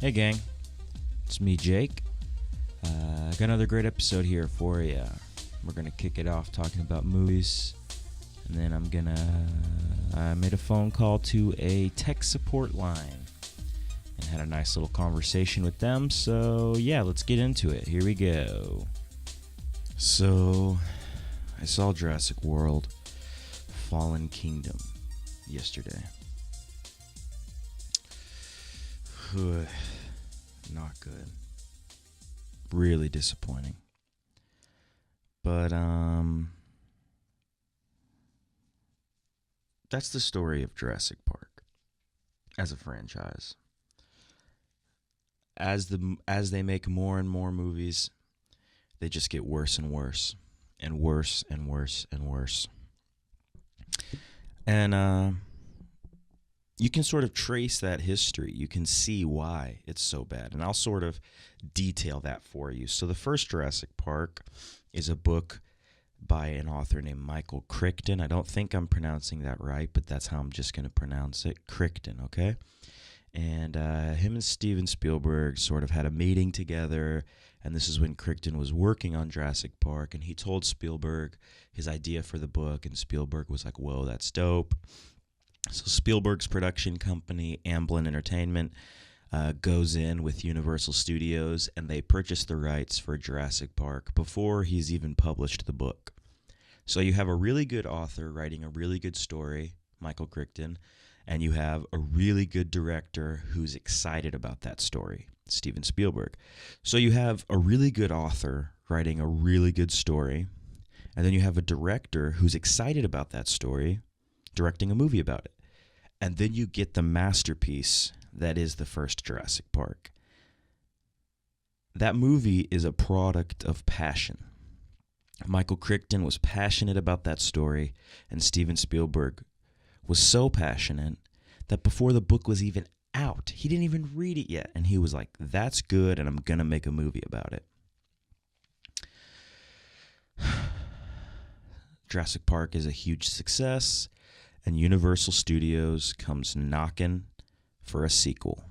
Hey gang, it's me Jake. Got another great episode here for you. We're gonna kick it off talking about movies, and then I made a phone call to a tech support line and had a nice little conversation with them. So yeah, let's get into it. Here we go. So I saw Jurassic World Fallen Kingdom yesterday. Not good. Really disappointing. But that's the story of Jurassic Park as a franchise. As they make more and more movies, they just get worse and worse and worse and worse and worse. And you can sort of trace that history. You can see why it's so bad. And I'll sort of detail that for you. So the first Jurassic Park is a book by an author named Michael Crichton. I don't think I'm pronouncing that right, but that's how I'm just going to pronounce it. Crichton, okay? And him and Steven Spielberg sort of had a meeting together. And this is when Crichton was working on Jurassic Park. And he told Spielberg his idea for the book. And Spielberg was like, whoa, that's dope. So Spielberg's production company, Amblin Entertainment, goes in with Universal Studios, and they purchase the rights for Jurassic Park before he's even published the book. So you have a really good author writing a really good story, Michael Crichton, and you have a really good director who's excited about that story, Steven Spielberg. So you have a really good author writing a really good story, and then you have a director who's excited about that story, directing a movie about it. And then you get the masterpiece that is the first Jurassic Park. That movie is a product of passion. Michael Crichton was passionate about that story, and Steven Spielberg was so passionate that before the book was even out, he didn't even read it yet, and he was like, that's good, and I'm going to make a movie about it. Jurassic Park is a huge success, and Universal Studios comes knocking for a sequel.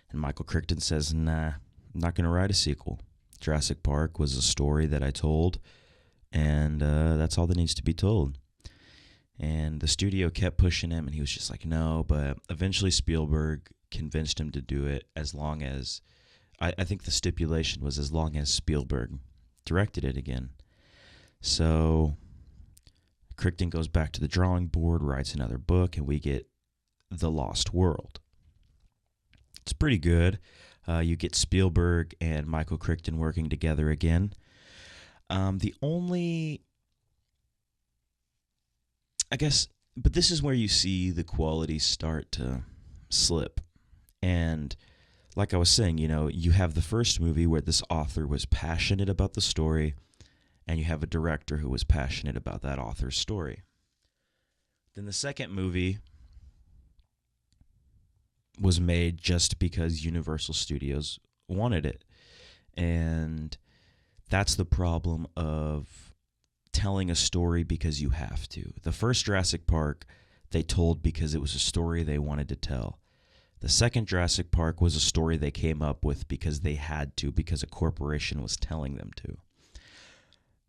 And Michael Crichton says, nah, I'm not going to write a sequel. Jurassic Park was a story that I told, and that's all that needs to be told. And the studio kept pushing him, and he was just like, no, but eventually Spielberg convinced him to do it as long as, I think the stipulation was as long as Spielberg directed it again. So Crichton goes back to the drawing board, writes another book, and we get The Lost World. It's pretty good. You get Spielberg and Michael Crichton working together again. But this is where you see the quality start to slip. And like I was saying, you have the first movie where this author was passionate about the story, and you have a director who was passionate about that author's story. Then the second movie was made just because Universal Studios wanted it. And that's the problem of telling a story because you have to. The first Jurassic Park, they told because it was a story they wanted to tell. The second Jurassic Park was a story they came up with because they had to, because a corporation was telling them to.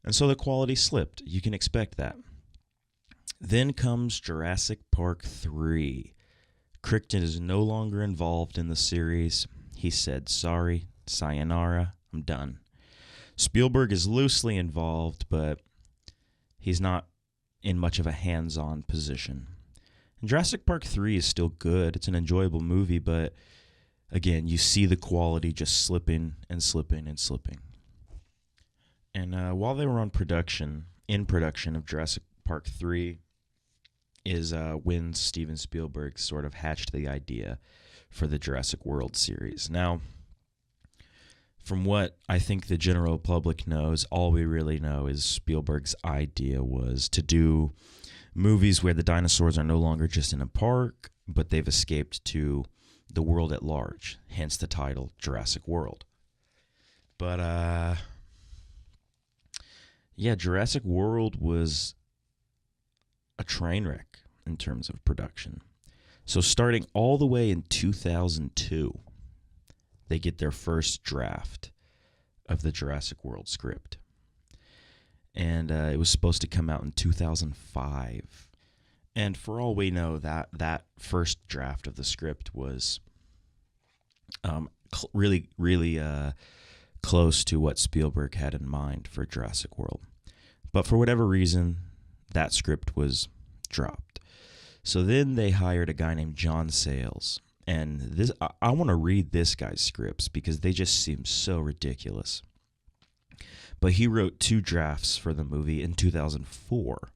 And so the quality slipped. You can expect that. Then comes Jurassic Park 3. Crichton is no longer involved in the series. He said, sorry, sayonara, I'm done. Spielberg is loosely involved, but he's not in much of a hands-on position. And Jurassic Park 3 is still good. It's an enjoyable movie, but again, you see the quality just slipping and slipping and slipping. And while they were in production of Jurassic Park 3 is when Steven Spielberg sort of hatched the idea for the Jurassic World series. Now, from what I think the general public knows, all we really know is Spielberg's idea was to do movies where the dinosaurs are no longer just in a park, but they've escaped to the world at large, hence the title Jurassic World. But yeah, Jurassic World was a train wreck in terms of production. So starting all the way in 2002, they get their first draft of the Jurassic World script. And it was supposed to come out in 2005. And for all we know, that first draft of the script was really close to what Spielberg had in mind for Jurassic World. But for whatever reason, that script was dropped. So then they hired a guy named John Sayles. And this, I want to read this guy's scripts because they just seem so ridiculous. But he wrote 2 drafts for the movie in 2004.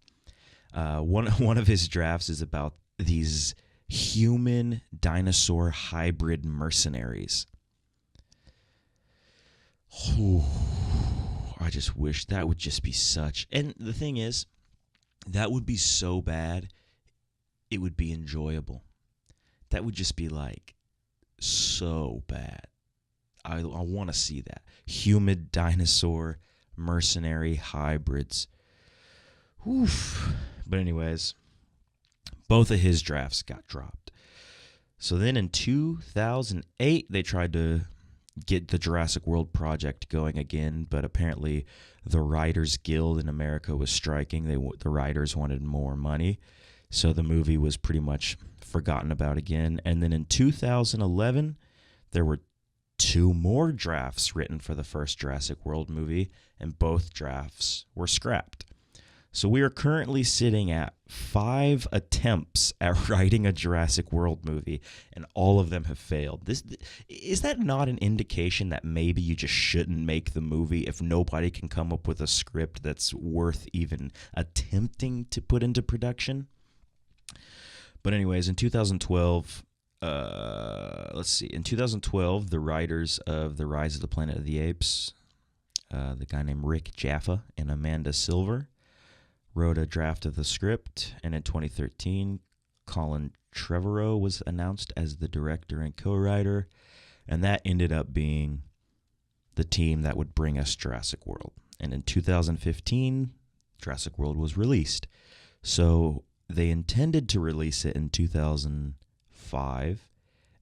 One of his drafts is about these human dinosaur hybrid mercenaries. Oh, I just wish that would just be such. And the thing is, that would be so bad, it would be enjoyable. That would just be like so bad. I want to see that. Human dinosaur mercenary hybrids. Oof. But anyways, both of his drafts got dropped. So then in 2008, they tried to get the Jurassic World project going again, but apparently the Writers Guild in America was striking. The writers wanted more money, so the movie was pretty much forgotten about again. And then in 2011, there were 2 more drafts written for the first Jurassic World movie, and both drafts were scrapped. So we are currently sitting at 5 attempts at writing a Jurassic World movie, and all of them have failed. Is that not an indication that maybe you just shouldn't make the movie if nobody can come up with a script that's worth even attempting to put into production? But anyways, in 2012, in 2012, the writers of The Rise of the Planet of the Apes, the guy named Rick Jaffa and Amanda Silver, wrote a draft of the script, and in 2013, Colin Trevorrow was announced as the director and co-writer, and that ended up being the team that would bring us Jurassic World. And in 2015, Jurassic World was released. So they intended to release it in 2005,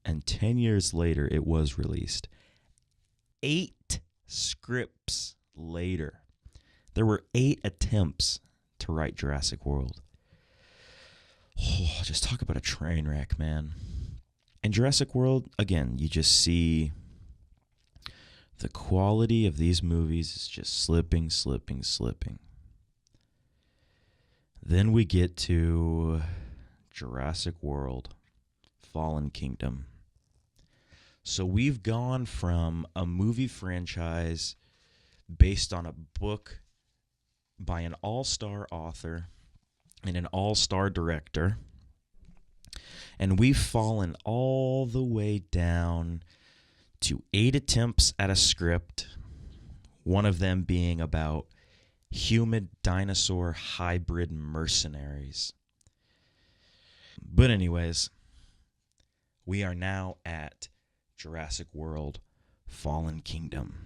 and 10 years later, it was released. 8 scripts later, there were 8 attempts to write Jurassic World. Oh, just talk about a train wreck, man. In Jurassic World, again, you just see the quality of these movies is just slipping. Then we get to Jurassic World Fallen Kingdom. So we've gone from a movie franchise based on a book by an all-star author and an all-star director, and we've fallen all the way down to 8 attempts at a script, one of them being about human dinosaur hybrid mercenaries. But anyways, we are now at Jurassic World Fallen Kingdom.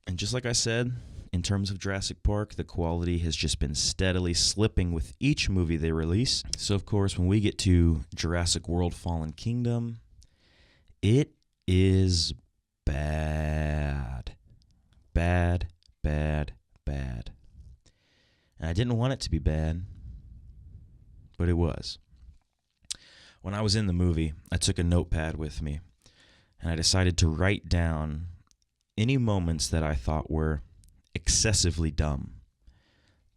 And just like I said, in terms of Jurassic Park, the quality has just been steadily slipping with each movie they release. So, of course, when we get to Jurassic World Fallen Kingdom, it is bad. Bad. And I didn't want it to be bad, but it was. When I was in the movie, I took a notepad with me, and I decided to write down any moments that I thought were excessively dumb.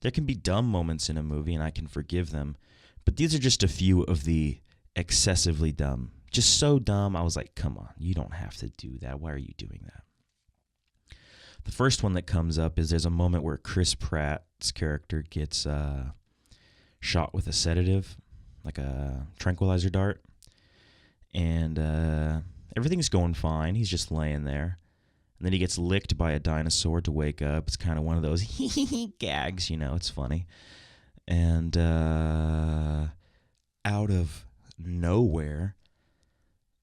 There can be dumb moments in a movie, and I can forgive them, but these are just a few of the excessively dumb. Just so dumb, I was like, come on, you don't have to do that. Why are you doing that? The first one that comes up is there's a moment where Chris Pratt's character gets shot with a sedative, like a tranquilizer dart, and everything's going fine. He's just laying there. And then he gets licked by a dinosaur to wake up. It's kind of one of those gags, it's funny. And out of nowhere,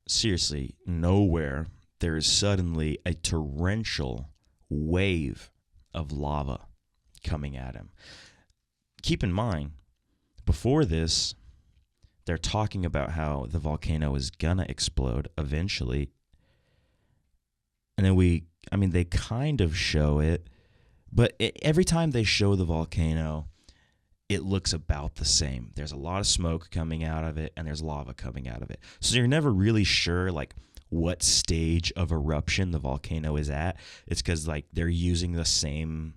seriously, nowhere, there is suddenly a torrential wave of lava coming at him. Keep in mind, before this, they're talking about how the volcano is gonna explode eventually. And then they kind of show it, but every time they show the volcano, it looks about the same. There's a lot of smoke coming out of it, and there's lava coming out of it. So you're never really sure, like, what stage of eruption the volcano is at. It's because, like, they're using the same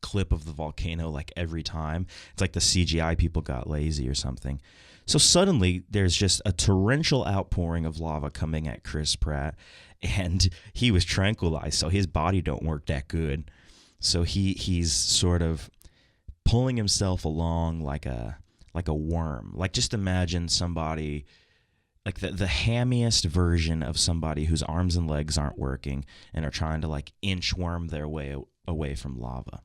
clip of the volcano, like, every time. It's like the CGI people got lazy or something. So suddenly, there's just a torrential outpouring of lava coming at Chris Pratt, and he was tranquilized, so his body don't work that good. So he's sort of pulling himself along like a worm. Like, just imagine somebody like the hammiest version of somebody whose arms and legs aren't working and are trying to, like, inchworm their way away from lava.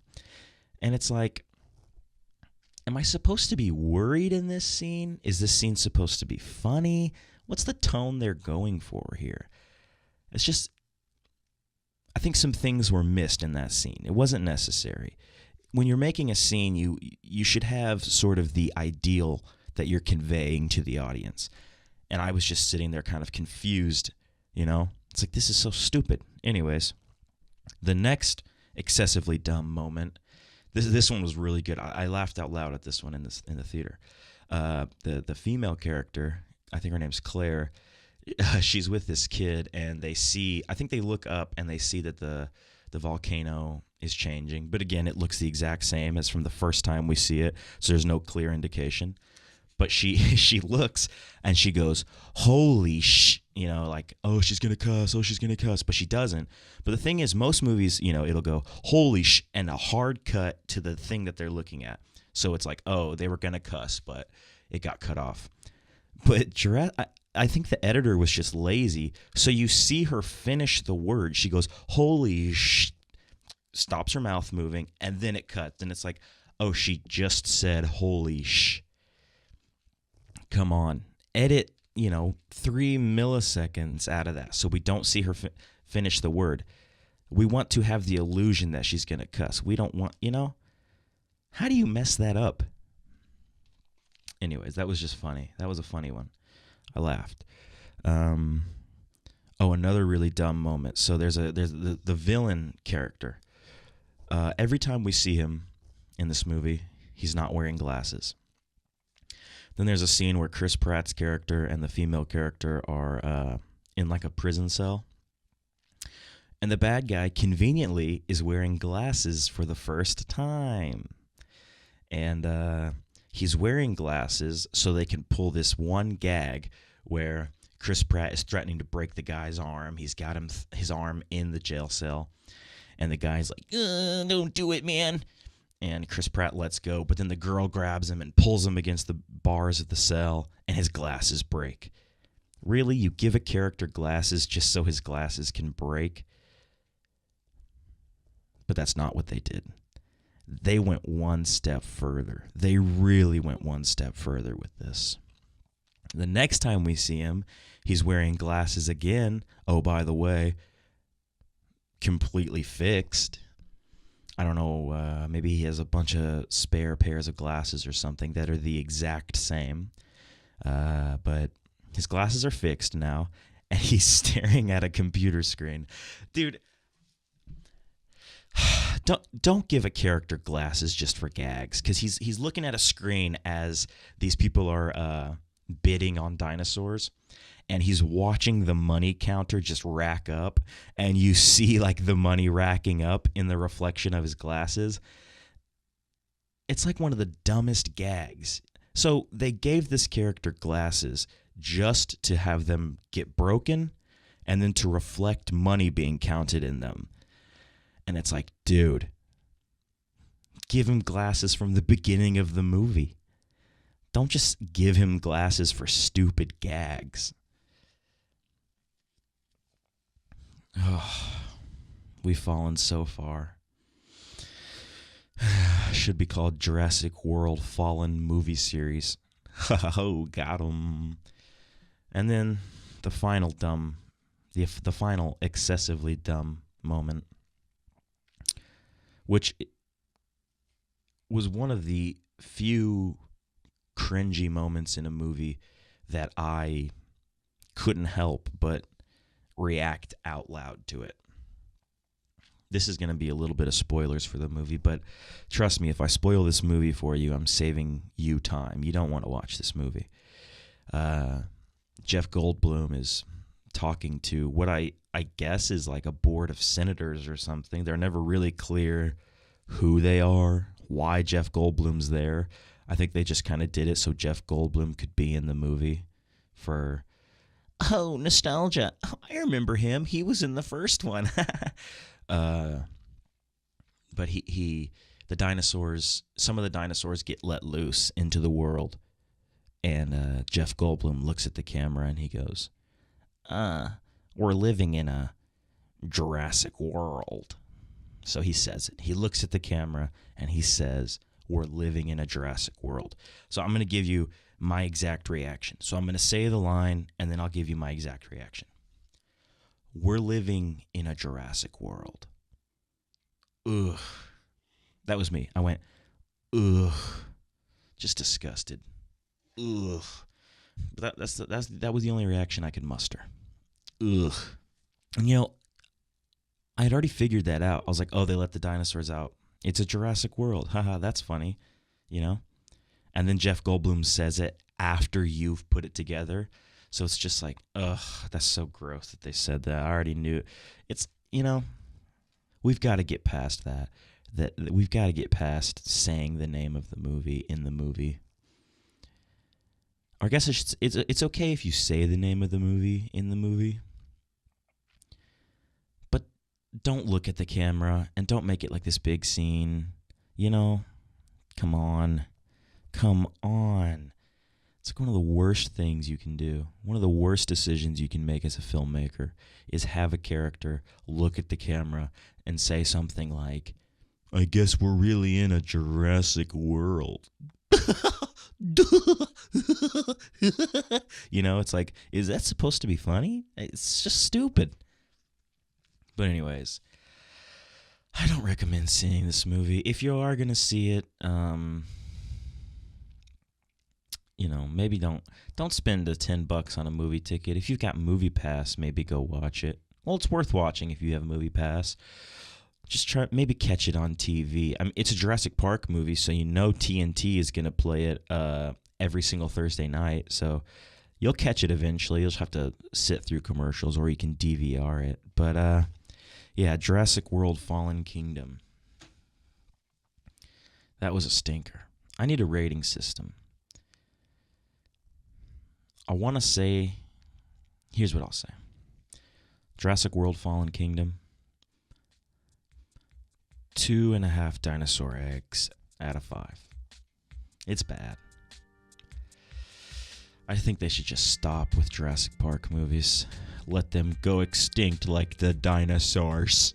And it's like, am I supposed to be worried in this scene? Is this scene supposed to be funny? What's the tone they're going for here? It's just, I think some things were missed in that scene. It wasn't necessary. When you're making a scene, you should have sort of the ideal that you're conveying to the audience. And I was just sitting there kind of confused, you know? It's like, this is so stupid. Anyways, the next excessively dumb moment, this one was really good. I laughed out loud at this one in the theater. The female character, I think her name's Claire, she's with this kid, and I think they look up and they see that the volcano is changing. But again, it looks the exact same as from the first time we see it, so there's no clear indication. But she looks and she goes, holy sh, like, oh, she's going to cuss, but she doesn't. But the thing is, most movies, it'll go, holy sh, and a hard cut to the thing that they're looking at. So it's like, oh, they were going to cuss, but it got cut off. But I think the editor was just lazy. So you see her finish the word. She goes, holy sh, stops her mouth moving, and then it cuts. And it's like, oh, she just said holy sh. Come on. Edit, 3 milliseconds out of that so we don't see her finish the word. We want to have the illusion that she's going to cuss. We don't want, how do you mess that up? Anyways, that was just funny. That was a funny one. I laughed. Another really dumb moment. So there's the villain character. Every time we see him in this movie, he's not wearing glasses. Then there's a scene where Chris Pratt's character and the female character are in like a prison cell. And the bad guy conveniently is wearing glasses for the first time. And he's wearing glasses so they can pull this one gag where Chris Pratt is threatening to break the guy's arm. He's got his arm in the jail cell. And the guy's like, don't do it, man. And Chris Pratt lets go, but then the girl grabs him and pulls him against the bars of the cell, and his glasses break. Really? You give a character glasses just so his glasses can break? But that's not what they did. They went one step further. They really went one step further with this. The next time we see him, he's wearing glasses again. Oh, by the way, completely fixed. I don't know, maybe he has a bunch of spare pairs of glasses or something that are the exact same. But his glasses are fixed now, and he's staring at a computer screen. Dude, don't give a character glasses just for gags, because he's looking at a screen as these people are bidding on dinosaurs. And he's watching the money counter just rack up, and you see like the money racking up in the reflection of his glasses. It's like one of the dumbest gags. So they gave this character glasses just to have them get broken and then to reflect money being counted in them. And it's like, dude, give him glasses from the beginning of the movie. Don't just give him glasses for stupid gags. Oh, we've fallen so far. Should be called Jurassic World Fallen movie series. Oh, got 'em. And then the final excessively dumb moment, which was one of the few cringy moments in a movie that I couldn't help but react out loud to it. This is going to be a little bit of spoilers for the movie, but trust me, if I spoil this movie for you, I'm saving you time. You don't want to watch this movie. Jeff Goldblum is talking to what I guess is like a board of senators or something. They're never really clear who they are, why Jeff Goldblum's there. I think they just kind of did it so Jeff Goldblum could be in the movie for, oh, nostalgia. Oh, I remember him. He was in the first one. But the dinosaurs, some of the dinosaurs get let loose into the world. And Jeff Goldblum looks at the camera and he goes, we're living in a Jurassic World. So he says it. He looks at the camera and he says, we're living in a Jurassic World. So I'm going to give you my exact reaction. So I'm going to say the line and then I'll give you my exact reaction. We're living in a Jurassic World. Ugh. That was me. I went, ugh. Just disgusted. Ugh. But that was the only reaction I could muster. Ugh. And I had already figured that out. I was like, oh, they let the dinosaurs out. It's a Jurassic World. Haha, that's funny. And then Jeff Goldblum says it after you've put it together. So it's just like, ugh, that's so gross that they said that. I already knew. It's, we've got to get past that. That we've got to get past saying the name of the movie in the movie. Or I guess it's okay if you say the name of the movie in the movie. But don't look at the camera and don't make it like this big scene. Come on. Come on. It's like one of the worst things you can do. One of the worst decisions you can make as a filmmaker is have a character look at the camera and say something like, I guess we're really in a Jurassic World. It's like, is that supposed to be funny? It's just stupid. But anyways, I don't recommend seeing this movie. If you are going to see it, maybe don't spend the $10 on a movie ticket. If you've got Movie Pass, maybe go watch it. Well, it's worth watching if you have a Movie Pass. Just maybe catch it on TV. I mean, it's a Jurassic Park movie, so TNT is going to play it every single Thursday night. So you'll catch it eventually. You'll just have to sit through commercials, or you can DVR it. But yeah, Jurassic World Fallen Kingdom. That was a stinker. I need a rating system. I want to say, here's what I'll say. Jurassic World Fallen Kingdom, 2.5 dinosaur eggs out of 5. It's bad. I think they should just stop with Jurassic Park movies. Let them go extinct like the dinosaurs.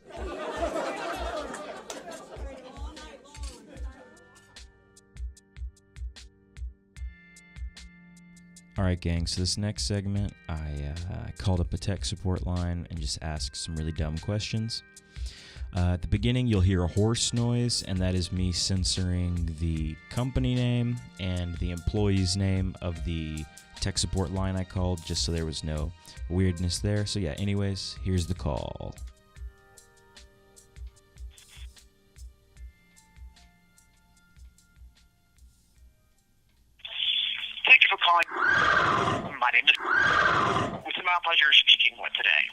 Alright gang, so this next segment, I called up a tech support line and just asked some really dumb questions. At the beginning, you'll hear a horse noise, and that is me censoring the company name and the employee's name of the tech support line I called, just so there was no weirdness there. So yeah, anyways, here's the call. Thank you for calling. My name is... With my pleasure speaking with today.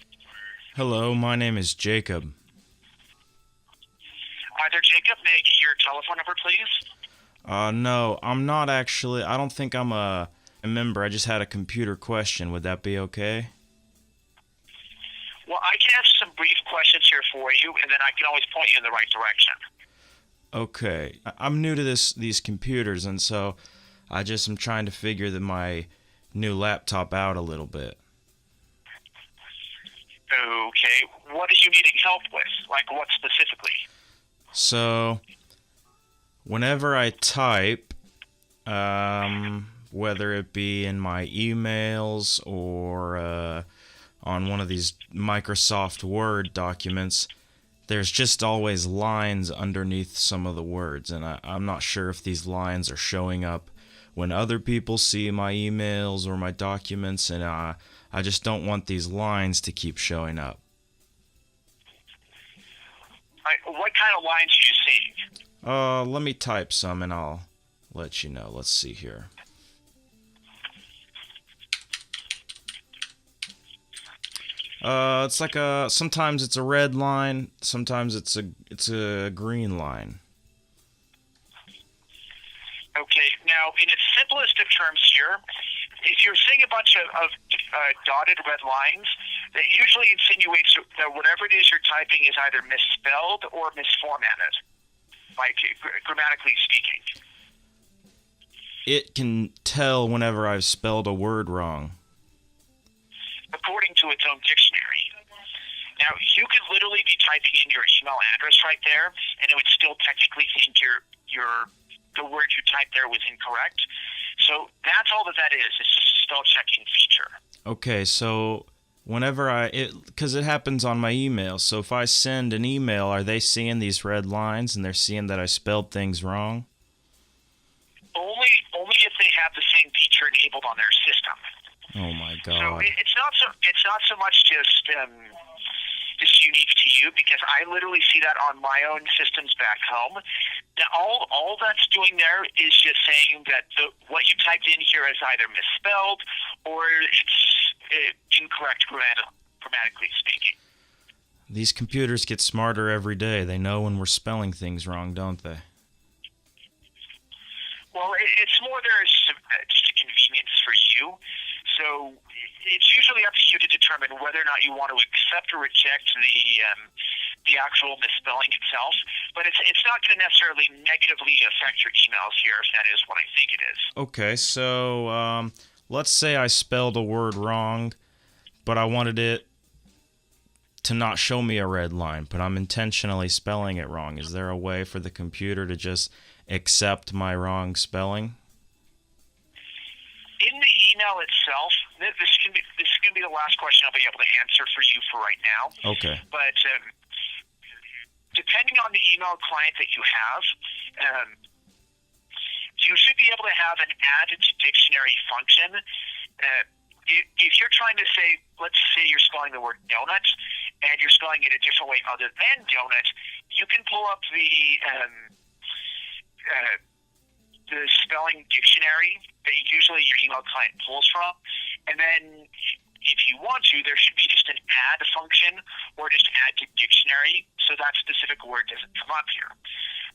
Hello, my name is Jacob. Hi there, Jacob. May I get your telephone number, please? No, I'm not actually. I don't think I'm a member. I just had a computer question. Would that be okay? Well, I can answer some brief questions here for you, and then I can always point you in the right direction. Okay. I'm new to these computers, and so I just am trying to figure my new laptop out a little bit. Okay. What are you needing help with? Like, what specifically? So, whenever I type, whether it be in my emails or on one of these Microsoft Word documents, there's just always lines underneath some of the words, and I'm not sure if these lines are showing up when other people see my emails or my documents, and I just don't want these lines to keep showing up. What kind of lines are you seeing? Let me type some and I'll let you know. Let's see here. It's like sometimes it's a red line, sometimes it's a green line. Okay, now in its simplest of terms here, if you're seeing a bunch of dotted red lines, that usually insinuates that whatever it is you're typing is either misspelled or misformatted, like grammatically speaking. It can tell whenever I've spelled a word wrong. According to its own dictionary. Now, you could literally be typing in your email address right there, and it would still technically think the word you typed there was incorrect. So that's all that is. It's just a spell checking feature. Okay, so whenever because it happens on my email, so if I send an email, are they seeing these red lines and they're seeing that I spelled things wrong? Only if they have the same feature enabled on their system. Oh my God! So it's not so much just unique to you, because I literally see that on my own systems back home. Now, all that's doing there is just saying that what you typed in here is either misspelled or it's incorrect grammatically speaking. These computers get smarter every day. They know when we're spelling things wrong, don't they? Well, it's more there is just a convenience for you. So it's usually up to you to determine whether or not you want to accept or reject the actual misspelling itself. But it's not going to necessarily negatively affect your emails here, if that is what I think it is. Okay, so let's say I spelled a word wrong, but I wanted it to not show me a red line, but I'm intentionally spelling it wrong. Is there a way for the computer to just accept my wrong spelling? In the email itself, this is going to be the last question I'll be able to answer for you for right now. Okay. But depending on the email client that you have, you should be able to have an add to dictionary function. If you're trying to say, let's say you're spelling the word donut, and you're spelling it a different way other than donut, you can pull up the spelling dictionary that usually your email client pulls from, and then if you want to, there should be just an add function or just add to dictionary, so that specific word doesn't come up here.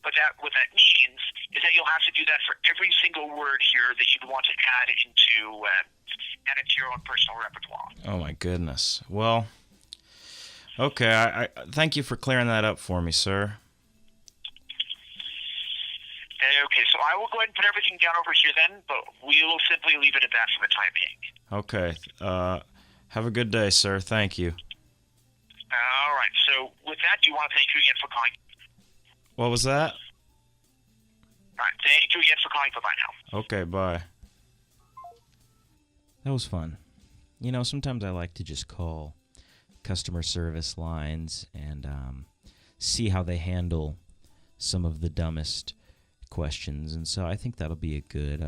But what that means is that you'll have to do that for every single word here that you'd want to add into your own personal repertoire. Oh my goodness. Well, okay. I thank you for clearing that up for me, sir. Okay, so I will go ahead and put everything down over here then, but we will simply leave it at that for the time being. Okay. Have a good day, sir. Thank you. All right. So with that, do you want to thank you again for calling? What was that? All right. Thank you again for calling. Bye-bye now. Okay, bye. That was fun. You know, sometimes I like to just call customer service lines and see how they handle some of the dumbest questions. And so I think that'll be a good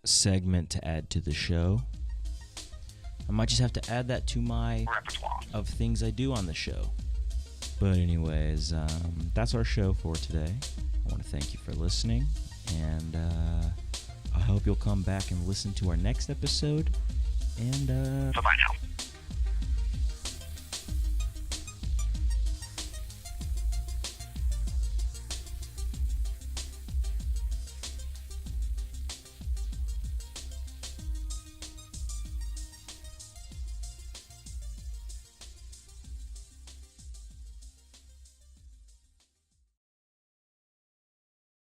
segment to add to the show. I might just have to add that to my repertoire of things I do on the show. But anyways, that's our show for today. I want to thank you for listening, and I hope you'll come back and listen to our next episode. And bye-bye now.